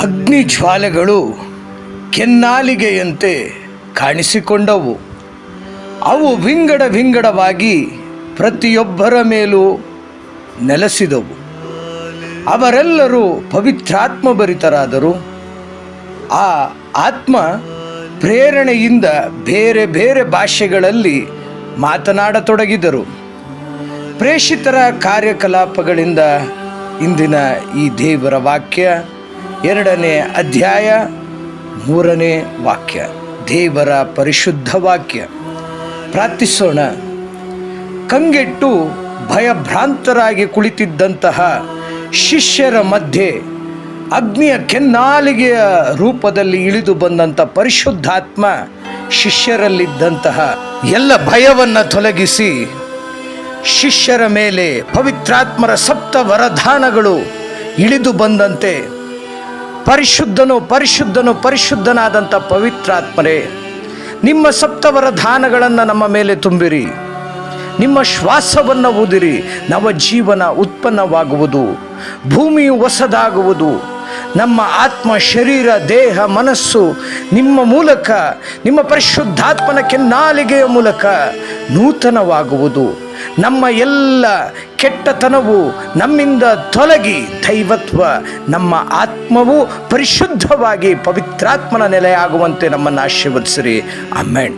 ಅಗ್ನಿ ಜ್ವಾಲೆಗಳು ಕೆನ್ನಾಲಿಗೆಯಂತೆ ಕಾಣಿಸಿಕೊಂಡವು. ಅವು ವಿಂಗಡ ವಿಂಗಡವಾಗಿ ಪ್ರತಿಯೊಬ್ಬರ ಮೇಲೂ ನೆಲೆಸಿದವು. ಅವರೆಲ್ಲರೂ ಪವಿತ್ರಾತ್ಮ ಭರಿತರಾದರು. ಆ ಆತ್ಮ ಪ್ರೇರಣೆಯಿಂದ ಬೇರೆ ಬೇರೆ ಭಾಷೆಗಳಲ್ಲಿ ಮಾತನಾಡತೊಡಗಿದರು. ಪ್ರೇಷಿತರ ಕಾರ್ಯಕಲಾಪಗಳಿಂದ ಇಂದಿನ ಈ ದೇವರ ವಾಕ್ಯ 2ನೇ ಅಧ್ಯಾಯ 3ನೇ ವಾಕ್ಯ, ದೇವರ ಪರಿಶುದ್ಧ ವಾಕ್ಯ. ಪ್ರಾರ್ಥಿಸೋಣ. ಕಂಗೆಟ್ಟು ಭಯಭ್ರಾಂತರಾಗಿ ಕುಳಿತಿದ್ದಂತಹ ಶಿಷ್ಯರ ಮಧ್ಯೆ ಅಗ್ನಿಯ ಕೆನ್ನಾಲಿಗೆಯ ರೂಪದಲ್ಲಿ ಇಳಿದು ಬಂದಂಥ ಪರಿಶುದ್ಧಾತ್ಮ ಶಿಷ್ಯರಲ್ಲಿದ್ದಂತಹ ಎಲ್ಲ ಭಯವನ್ನು ತೊಲಗಿಸಿ ಶಿಷ್ಯರ ಮೇಲೆ ಪವಿತ್ರಾತ್ಮರ ಸಪ್ತ ವರದಾನಗಳು ಇಳಿದು ಬಂದಂತೆ ಪರಿಶುದ್ಧನು ಪರಿಶುದ್ಧನು ಪರಿಶುದ್ಧನಾದಂಥ ಪವಿತ್ರಾತ್ಮರೇ, ನಿಮ್ಮ ಸಪ್ತ ವರದಾನಗಳನ್ನು ನಮ್ಮ ಮೇಲೆ ತುಂಬಿರಿ. ನಿಮ್ಮ ಶ್ವಾಸವನ್ನು ಊದಿರಿ. ನವ ಜೀವನ ಉತ್ಪನ್ನವಾಗುವುದು. ಭೂಮಿಯು ಹೊಸದಾಗುವುದು. ನಮ್ಮ ಆತ್ಮ, ಶರೀರ, ದೇಹ, ಮನಸ್ಸು ನಿಮ್ಮ ಮೂಲಕ, ನಿಮ್ಮ ಪರಿಶುದ್ಧಾತ್ಮನ ಕೆನ್ನಾಲಿಗೆಯ ಮೂಲಕ ನೂತನವಾಗುವುದು. ನಮ್ಮ ಎಲ್ಲ ಕೆಟ್ಟತನವು ನಮ್ಮಿಂದ ತೊಲಗಿ ದೈವತ್ವ, ನಮ್ಮ ಆತ್ಮವು ಪರಿಶುದ್ಧವಾಗಿ ಪವಿತ್ರಾತ್ಮನ ನೆಲೆಯಾಗುವಂತೆ ನಮ್ಮನ್ನು ಆಶೀರ್ವದಿಸಿರಿ. ಆಮೆನ್.